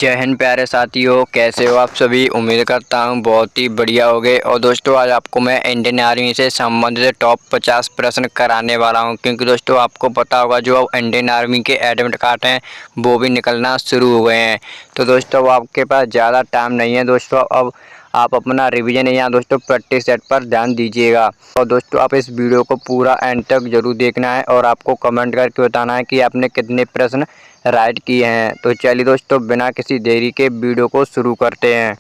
जय हिंद प्यारे साथियों, कैसे हो आप सभी। उम्मीद करता हूँ बहुत ही बढ़िया होगे। और दोस्तों आज आपको मैं इंडियन आर्मी से संबंधित टॉप 50 प्रश्न कराने वाला हूँ, क्योंकि दोस्तों आपको पता होगा जो अब इंडियन आर्मी के एडमिट कार्ड हैं वो भी निकलना शुरू हो गए हैं। तो दोस्तों अब आपके पास ज़्यादा टाइम नहीं है दोस्तों, अब आप अपना रिवीजन या दोस्तों प्रैक्टिस सेट पर ध्यान दीजिएगा। और दोस्तों आप इस वीडियो को पूरा एंड तक जरूर देखना है और आपको कमेंट करके बताना है कि आपने कितने प्रश्न राइट किए हैं। तो चलिए दोस्तों बिना किसी देरी के वीडियो को शुरू करते हैं।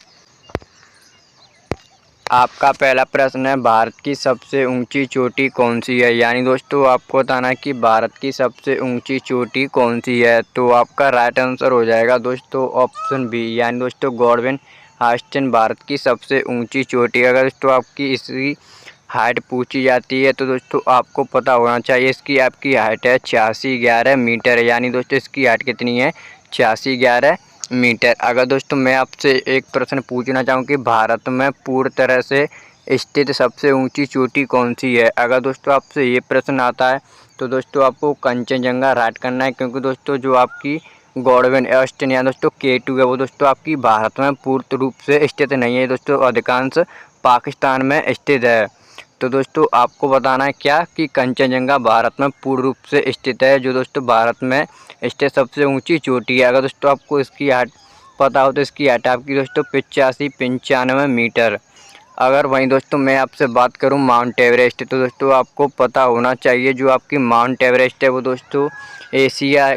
आपका पहला प्रश्न है, भारत की सबसे ऊंची चोटी कौन सी है। यानी दोस्तों आपको बताना है कि भारत की सबसे ऊंची चोटी कौन सी है। तो आपका राइट आंसर हो जाएगा दोस्तों ऑप्शन बी, यानी दोस्तों गॉडविन ऑस्टिन भारत की सबसे ऊंची चोटी। अगर दोस्तों आपकी इसकी हाइट पूछी जाती है तो दोस्तों आपको पता होना चाहिए इसकी आपकी हाइट है 8611 मीटर। यानी दोस्तों इसकी हाइट कितनी है, 8611 मीटर। अगर दोस्तों मैं आपसे एक प्रश्न पूछना चाहूँ कि भारत में पूर्ण तरह से स्थित सबसे ऊंची चोटी कौन सी है। अगर दोस्तों आपसे ये प्रश्न आता है तो दोस्तों आपको कंचनजंगा राइट करना है, क्योंकि दोस्तों जो आपकी गॉडविन ऑस्टिन या दोस्तों K2 है वो दोस्तों आपकी भारत में पूर्ण रूप से स्थित नहीं है दोस्तों, अधिकांश पाकिस्तान में स्थित है। तो दोस्तों आपको बताना है क्या कि कंचनजंगा भारत में पूर्ण रूप से स्थित है, जो दोस्तों भारत में स्थित सबसे ऊंची चोटी है। अगर दोस्तों आपको इसकी हाइट पता हो तो इसकी हाइट आपकी दोस्तों 85-95 मीटर। अगर वहीं दोस्तों मैं आपसे बात करूं माउंट एवरेस्ट, तो दोस्तों आपको पता होना चाहिए जो आपकी माउंट एवरेस्ट है वो दोस्तों एशिया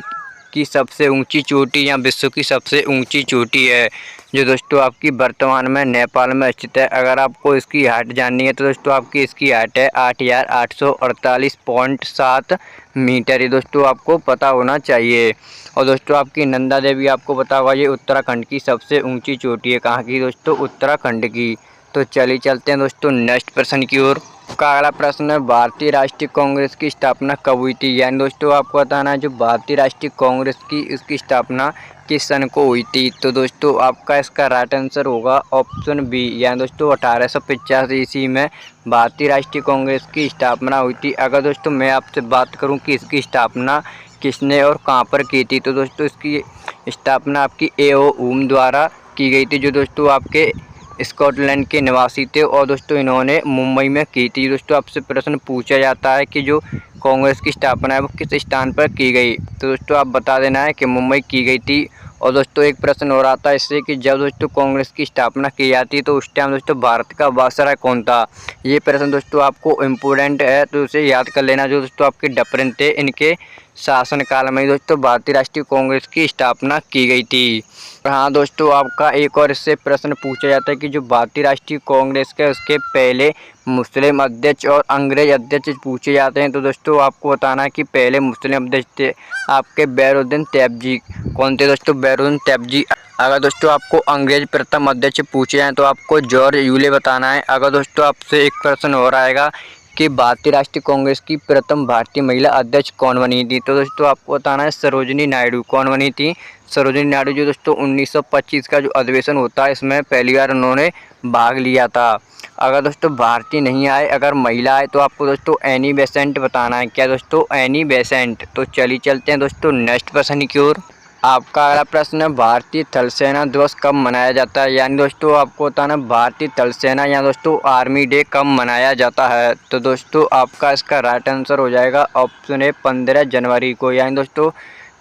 की सबसे ऊंची चोटी या विश्व की सबसे ऊंची चोटी है, जो दोस्तों आपकी वर्तमान में नेपाल में स्थित है। अगर आपको इसकी हाइट जाननी है तो दोस्तों आपकी इसकी हाइट है 8848.7 मीटर। ये दोस्तों आपको पता होना चाहिए। और दोस्तों आपकी नंदा देवी आपको पता होगा ये उत्तराखंड की सबसे ऊंची चोटी है। कहाँ की दोस्तों, उत्तराखंड की। तो चलिए चलते हैं दोस्तों नेक्स्ट प्रश्न की ओर। का अगला प्रश्न है, भारतीय राष्ट्रीय कांग्रेस की स्थापना कब हुई थी। यानी दोस्तों आपको बताना है जो भारतीय राष्ट्रीय कांग्रेस की इसकी स्थापना किस सन को हुई थी। तो दोस्तों आपका इसका राइट आंसर होगा ऑप्शन बी, यानी दोस्तों 1885 ईस्वी में भारतीय राष्ट्रीय कांग्रेस की स्थापना हुई थी। अगर दोस्तों मैं आपसे बात करूं कि इसकी स्थापना किसने और कहां पर की थी, तो दोस्तों इसकी स्थापना आपकी A.O. हुम द्वारा की गई थी, जो दोस्तों आपके स्कॉटलैंड के निवासी थे। और दोस्तों इन्होंने मुंबई में की थी। दोस्तों आपसे प्रश्न पूछा जाता है कि जो कांग्रेस की स्थापना है वो किस स्थान पर की गई, तो दोस्तों आप बता देना है कि मुंबई की गई थी। और दोस्तों एक प्रश्न और आता है इससे कि जब दोस्तों कांग्रेस की स्थापना की जाती है तो उस टाइम दोस्तों भारत का वायसराय कौन था। ये प्रश्न दोस्तों आपको इम्पोर्टेंट है तो उसे याद कर लेना। जो दोस्तों आपके डफरिन थे इनके शासनकाल में दोस्तों भारतीय राष्ट्रीय कांग्रेस की स्थापना की गई थी। हाँ दोस्तों आपका एक और इससे प्रश्न पूछा जाता है कि जो भारतीय राष्ट्रीय कांग्रेस के उसके पहले मुस्लिम अध्यक्ष और अंग्रेज अध्यक्ष पूछे जाते हैं। तो दोस्तों आपको बताना है कि पहले मुस्लिम अध्यक्ष थे आपके बैरुद्दीन तैयबजी। कौन थे दोस्तों, बैरुद्दीन तैयबजी। अगर दोस्तों आपको अंग्रेज प्रथम अध्यक्ष पूछे जाएँ तो आपको जॉर्ज यूले बताना है। अगर दोस्तों आपसे एक प्रश्न और आएगा कि भारतीय राष्ट्रीय कांग्रेस की प्रथम भारतीय महिला अध्यक्ष कौन बनी थी, तो दोस्तों आपको बताना है सरोजिनी नायडू। कौन बनी थी, सरोजिनी नायडू, जो दोस्तों 1925 का जो अधिवेशन होता है इसमें पहली बार उन्होंने भाग लिया था। अगर दोस्तों भारतीय नहीं आए, अगर महिला आए तो आपको दोस्तों एनी बेसेंट बताना है। क्या दोस्तों, एनी बेसेंट। तो चलिए चलते हैं दोस्तों नेक्स्ट प्रश्न की ओर। आपका अगला प्रश्न है, भारतीय थल सेना दिवस कब मनाया जाता है। यानी दोस्तों आपको बताना भारतीय थल सेना या दोस्तों आर्मी डे कब मनाया जाता है। तो दोस्तों आपका इसका राइट आंसर हो जाएगा ऑप्शन ए 15 जनवरी को। यानी दोस्तों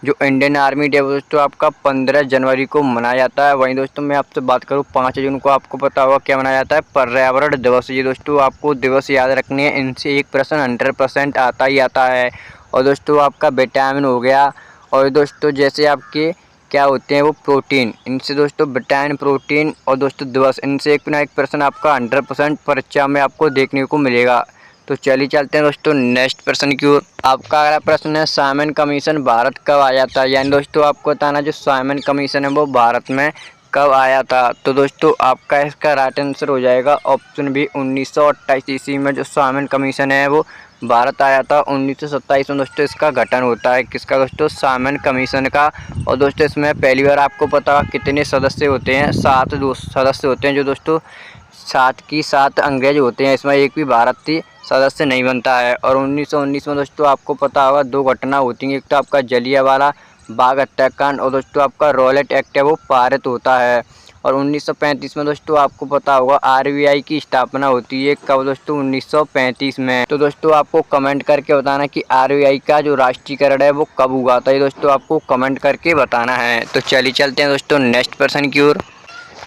जो इंडियन आर्मी डे दोस्तों आपका 15 जनवरी को मनाया जाता है। वहीं दोस्तों मैं आपसे बात करूँ 5 जून को आपको पता होगा क्या मनाया जाता है, पर्यावरण दिवस। ये दोस्तों आपको दिवस याद रखनी है, इनसे एक प्रश्न 100% आता ही आता है। और दोस्तों आपका विटामिन हो गया, और दोस्तों जैसे आपके क्या होते हैं वो प्रोटीन, इनसे दोस्तों विटामिन प्रोटीन और दोस्तों दिवस, इनसे एक ना एक प्रश्न आपका 100% परीक्षा में आपको देखने को मिलेगा। तो चलिए चलते हैं दोस्तों नेक्स्ट प्रश्न की ओर। आपका अगला प्रश्न है, साइमन कमीशन भारत कब आया था। यानी दोस्तों आपको बताना जो साइमन कमीशन है वो भारत में कब आया था। तो दोस्तों आपका इसका राइट आंसर हो जाएगा ऑप्शन बी, 1928 ईस्वी में जो साइमन कमीशन है वो भारत आया था। 1927 में दोस्तों इसका गठन होता है, किसका दोस्तों, साइमन कमीशन का। और दोस्तों इसमें पहली बार आपको पता कितने सदस्य होते हैं, 7 सदस्य होते हैं, जो दोस्तों 7 की 7 अंग्रेज होते हैं, इसमें एक भी भारतीय सदस्य नहीं बनता है। और 1919 में दोस्तों आपको पता होगा 2 घटना होती हैं, एक तो आपका जलियांवाला बाघ हत्याकांड और दोस्तों आपका रॉलेट एक्ट है वो पारित होता है। और 1935 में दोस्तों आपको पता होगा आरबीआई की स्थापना होती है। कब दोस्तों? 1935 में। तो दोस्तों आपको कमेंट करके बताना कि आरबीआई का जो राष्ट्रीयकरण है वो कब हुआ था, ये दोस्तों आपको कमेंट करके बताना है। तो चलिए चलते हैं दोस्तों नेक्स्ट प्रश्न की ओर।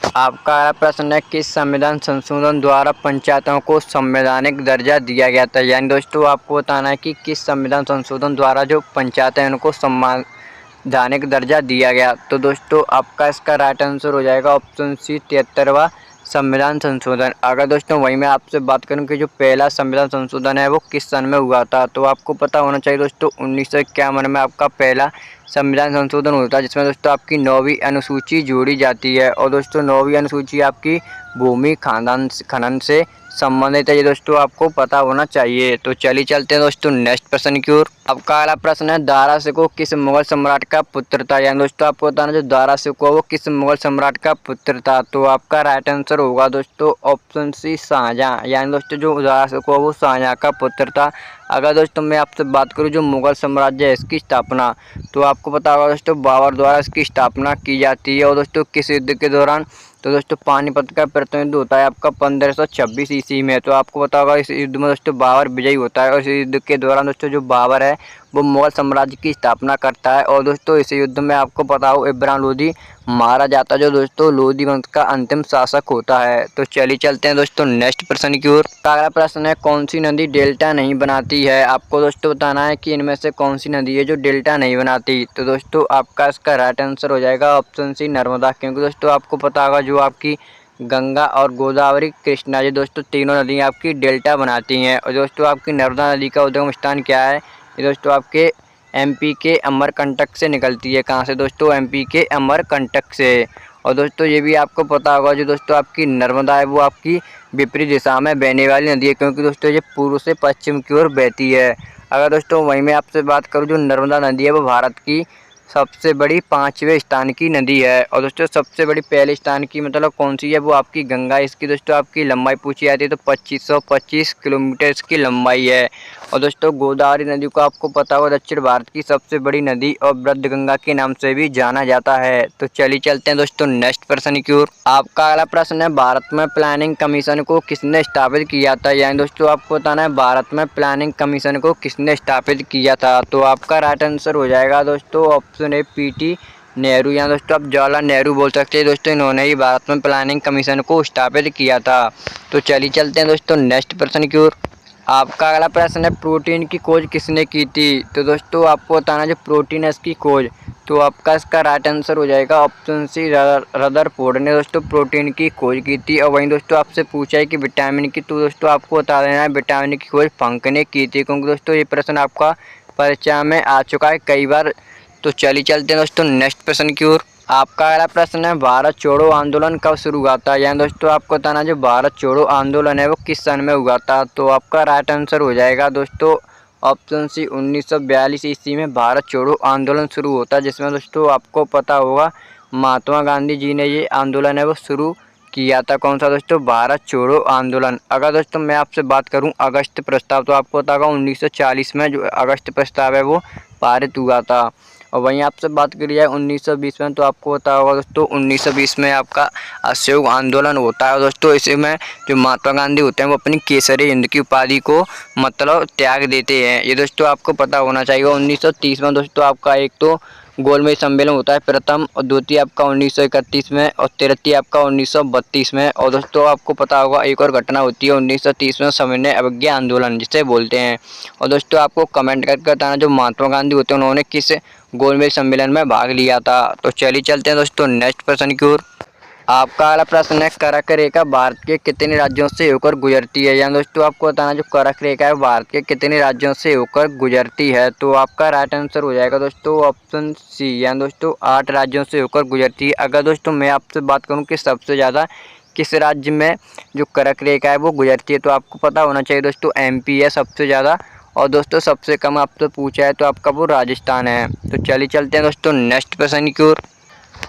आपका अगला प्रश्न है, किस संविधान संशोधन द्वारा पंचायतों को संवैधानिक दर्जा दिया गया था? यानी दोस्तों आपको बताना है कि किस संविधान संशोधन द्वारा जो पंचायत है उनको संवैधानिक दर्जा दिया गया। तो दोस्तों आपका इसका राइट आंसर हो जाएगा ऑप्शन सी, 73वां संविधान संशोधन। अगर दोस्तों वहीं मैं आपसे बात करूं कि जो पहला संविधान संशोधन है वो किस सन में हुआ था, तो आपको पता होना चाहिए दोस्तों 1951 में आपका पहला संविधान संशोधन होता है, जिसमें दोस्तों आपकी 9वीं अनुसूची जोड़ी जाती है। और दोस्तों 9वीं अनुसूची आपकी भूमि खनन से संबंधित है, ये दोस्तों आपको पता होना चाहिए। तो चलिए चलते हैं दोस्तों नेक्स्ट प्रश्न की ओर। आपका अगला प्रश्न है, दारा शिकोह किस मुगल सम्राट का पुत्र था? यानी दोस्तों आपको बताना जो दारा शिकोह वो किस मुगल सम्राट का पुत्र था, तो आपका राइट आंसर होगा दोस्तों ऑप्शन सी, शाहजहां। यानी दोस्तों जो दारा शिकोह वो शाहजहां का पुत्र था। अगर दोस्तों मैं आपसे बात करूं जो मुगल साम्राज्य है इसकी स्थापना, तो आपको पता होगा दोस्तों बाबर द्वारा इसकी स्थापना की जाती है। और दोस्तों किस युद्ध के दौरान, तो दोस्तों पानीपत का प्रथम युद्ध होता है आपका 1526 ईस्वी में। तो आपको पता होगा इस युद्ध में दोस्तों बाबर विजयी होता है। और इस युद्ध के दौरान दोस्तों जो बाबर है वो मुगल साम्राज्य की स्थापना करता है। और दोस्तों इस युद्ध में आपको पता हो इब्राहिम लोदी मारा जाता है, जो दोस्तों लोदी वंश का अंतिम शासक होता है। तो चलिए चलते हैं दोस्तों नेक्स्ट प्रश्न की ओर। अगला प्रश्न है, कौन सी नदी डेल्टा नहीं बनाती है? आपको दोस्तों बताना है कि इनमें से कौन सी नदी है जो डेल्टा नहीं बनाती। तो दोस्तों आपका इसका राइट आंसर हो जाएगा ऑप्शन सी, नर्मदा। क्योंकि दोस्तों आपको पता होगा जो आपकी गंगा और गोदावरी, कृष्णा, ये दोस्तों तीनों नदियाँ आपकी डेल्टा बनाती हैं। और दोस्तों आपकी नर्मदा नदी का उद्गम स्थान क्या है? ये दोस्तों आपके एमपी के अमरकंटक से निकलती है। कहाँ से दोस्तों? एमपी के अमरकंटक से। और दोस्तों ये भी आपको पता होगा जो दोस्तों आपकी नर्मदा है वो आपकी विपरीत दिशा में बहने वाली नदी है, क्योंकि दोस्तों ये पूर्व से पश्चिम की ओर बहती है। अगर दोस्तों वहीं मैं आपसे बात करूँ जो नर्मदा नदी है वो भारत की सबसे बड़ी 5वें स्थान की नदी है। और दोस्तों सबसे बड़ी पहले स्थान की मतलब कौन सी है? वो आपकी गंगा। इसकी दोस्तों आपकी लंबाई पूछी जाती है तो 2525 किलोमीटर इसकी लंबाई है। और दोस्तों गोदावरी नदी को आपको पता होगा दक्षिण भारत की सबसे बड़ी नदी और वृद्ध गंगा के नाम से भी जाना जाता है। तो चलिए चलते हैं दोस्तों नेक्स्ट प्रश्न की ओर। आपका अगला प्रश्न है, भारत में प्लानिंग कमीशन को किसने स्थापित किया था? यानी दोस्तों आपको बताना है भारत में प्लानिंग कमीशन को किसने स्थापित किया था। तो आपका राइट आंसर हो जाएगा दोस्तों ऑप्शन ए, पीटी नेहरू। या दोस्तों आप जवाहरलाल नेहरू बोल सकते हैं। दोस्तों इन्होंने ही भारत में प्लानिंग कमीशन को स्थापित किया था। तो चलिए चलते हैं दोस्तों नेक्स्ट प्रश्न की ओर। आपका अगला प्रश्न है, प्रोटीन की खोज किसने की थी? तो दोस्तों आपको बताना जो प्रोटीन है इसकी खोज, तो आपका इसका राइट आंसर हो जाएगा ऑप्शन सी, रदरफोर्ड ने दोस्तों प्रोटीन की खोज की थी। और वहीं दोस्तों आपसे पूछा है कि विटामिन की, तो दोस्तों आपको बता देना है विटामिन की खोज फंक ने की थी, क्योंकि दोस्तों ये प्रश्न आपका परीक्षा में आ चुका है कई बार। तो चलिए चलते हैं दोस्तों नेक्स्ट प्रश्न की ओर। आपका अगला प्रश्न है, भारत छोड़ो आंदोलन कब शुरू हुआ था? यानी दोस्तों आपको बताना जो भारत छोड़ो आंदोलन है वो किस सन में हुआ था। तो आपका राइट आंसर हो जाएगा दोस्तों ऑप्शन सी, 1942 ईस्वी में भारत छोड़ो आंदोलन शुरू होता है, जिसमें दोस्तों आपको पता होगा महात्मा गांधी जी ने ये आंदोलन है वो शुरू किया था। कौन सा दोस्तों? भारत छोड़ो आंदोलन। अगर दोस्तों मैं आपसे बात करूं अगस्त प्रस्ताव, तो आपको पता होगा 1940 में जो अगस्त प्रस्ताव है वो पारित हुआ था। और वहीं आपसे बात करी जाए 1920 में, तो आपको पता होगा दोस्तों 1920 में आपका असहयोग आंदोलन होता है। दोस्तों इसमें जो महात्मा गांधी होते हैं वो अपनी केसरी हिंद की उपाधि को मतलब त्याग देते हैं। ये दोस्तों आपको पता होना चाहिए। 1930 में दोस्तों आपका एक तो गोलमेज सम्मेलन होता है प्रथम, और द्वितीय आपका 1931 में, और तृतीय आपका 1932 में। और दोस्तों आपको पता होगा एक और घटना होती है 1930 में, सविनय अवज्ञा आंदोलन जिसे बोलते हैं। और दोस्तों आपको कमेंट करके बताना जो महात्मा गांधी होते हैं उन्होंने किस गोलमेज सम्मेलन में भाग लिया था। तो चलिए चलते हैं दोस्तों नेक्स्ट प्रश्न की ओर। आपका अगला प्रश्न है, कर्क रेखा भारत के कितने राज्यों से होकर गुजरती है? यानी दोस्तों आपको बताना जो कर्क रेखा है भारत के कितने राज्यों से होकर गुजरती है। तो आपका राइट आंसर हो जाएगा दोस्तों ऑप्शन सी, यानी दोस्तों 8 राज्यों से होकर गुजरती है। अगर दोस्तों मैं आपसे बात करूं कि सबसे ज़्यादा किस राज्य में जो कर्क रेखा है वो गुजरती है, तो आपको पता होना चाहिए दोस्तों एमपी है सबसे ज़्यादा। और दोस्तों सबसे कम आपसे पूछा है तो आपका वो राजस्थान है। तो चलिए चलते हैं दोस्तों नेक्स्ट प्रश्न की ओर।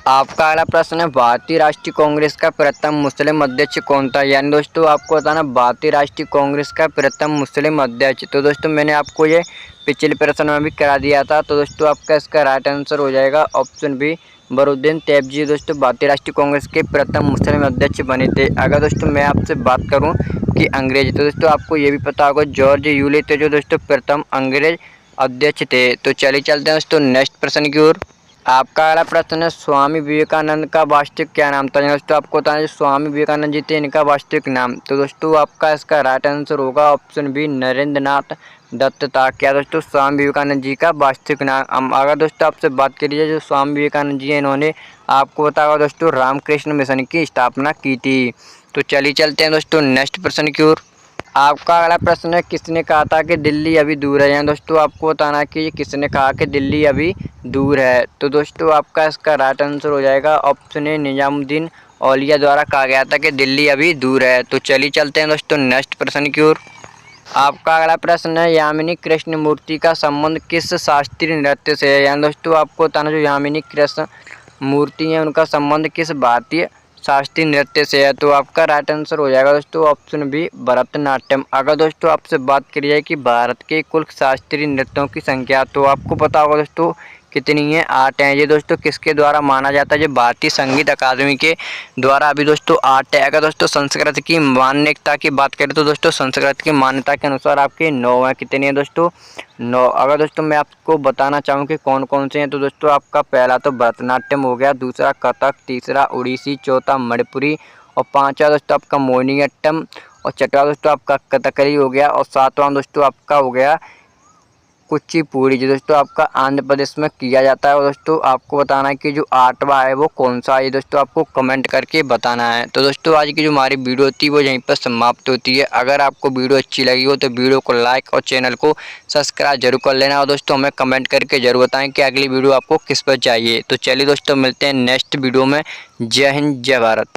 आपका अगला प्रश्न है, भारतीय राष्ट्रीय कांग्रेस का प्रथम मुस्लिम अध्यक्ष कौन था। यानी दोस्तों आपको बताना भारतीय राष्ट्रीय कांग्रेस का प्रथम मुस्लिम अध्यक्ष। तो दोस्तों मैंने आपको ये पिछले प्रश्न में भी करा दिया था। तो दोस्तों आपका इसका राइट आंसर हो जाएगा ऑप्शन बी, बरुद्दीन तैयबजी दोस्तों भारतीय राष्ट्रीय कांग्रेस के प्रथम मुस्लिम अध्यक्ष बने थे। अगर दोस्तों मैं आपसे बात करूँ कि अंग्रेज, तो दोस्तों आपको ये भी पता होगा जॉर्ज यूले थे जो दोस्तों प्रथम अंग्रेज अध्यक्ष थे। तो चलिए चलते हैं दोस्तों नेक्स्ट प्रश्न की ओर। आपका अगला प्रश्न है, स्वामी विवेकानंद का वास्तविक क्या नाम था। दोस्तों आपको बताना है स्वामी विवेकानंद जी थे, इनका वास्तविक नाम। तो दोस्तों आपका इसका राइट आंसर होगा ऑप्शन बी, नरेंद्र नाथ दत्त था। क्या दोस्तों स्वामी विवेकानंद जी का वास्तविक नाम। अगर दोस्तों आपसे बात करिए जो स्वामी विवेकानंद जी हैं, इन्होंने आपको बताया दोस्तों रामकृष्ण मिशन की स्थापना की थी। तो चलिए चलते हैं दोस्तों नेक्स्ट प्रश्न की ओर। आपका अगला प्रश्न है, किसने कहा था कि दिल्ली अभी दूर है। यहाँ दोस्तों आपको बताना है कि किसने कहा कि दिल्ली अभी दूर है। तो दोस्तों आपका इसका राइट आंसर हो जाएगा ऑप्शन ए, निजामुद्दीन औलिया द्वारा कहा गया था कि दिल्ली अभी दूर है। तो चलिए चलते हैं दोस्तों नेक्स्ट प्रश्न की ओर। आपका अगला प्रश्न है, यामिनी कृष्ण मूर्ति का संबंध किस शास्त्रीय नृत्य से है। यानी दोस्तों आपको बताना जो यामिनी कृष्ण मूर्ति है उनका संबंध किस भारतीय शास्त्रीय नृत्य से है। तो आपका राइट आंसर हो जाएगा दोस्तों ऑप्शन बी, भरतनाट्यम। अगर दोस्तों आपसे बात करी जाए कि भारत के कुल शास्त्रीय नृत्यों की संख्या, तो आपको पता होगा दोस्तों कितनी है, 8 हैं। ये दोस्तों किसके द्वारा माना जाता है, जो भारतीय संगीत अकादमी के द्वारा अभी दोस्तों 8 है। अगर दोस्तों संस्कृत की मान्यता की बात करें तो दोस्तों संस्कृत की मान्यता के अनुसार आपके 9 हैं। कितनी है दोस्तों, 9। अगर दोस्तों मैं आपको बताना चाहूँ कि कौन कौन से हैं, तो दोस्तों आपका पहला तो भरतनाट्यम हो गया, दूसरा कथक, तीसरा उड़ीसी, चौथा मणिपुरी और पाँचवा दोस्तों आपका मोहिनीअट्टम और छठवा दोस्तों आपका कथकली हो गया और सातवां दोस्तों आपका हो गया कुचिपुड़ी, जो दोस्तों आपका आंध्र प्रदेश में किया जाता है। और दोस्तों आपको बताना है कि जो 8वां है वो कौन सा है, ये दोस्तों आपको कमेंट करके बताना है। तो दोस्तों आज की जो हमारी वीडियो थी वो यहीं पर समाप्त होती है। अगर आपको वीडियो अच्छी लगी हो तो वीडियो को लाइक और चैनल को सब्सक्राइब जरूर कर लेना। और दोस्तों हमें कमेंट करके जरूर बताएं कि अगली वीडियो आपको किस पर चाहिए। तो चलिए दोस्तों मिलते हैं नेक्स्ट वीडियो में। जय हिंद, जय भारत।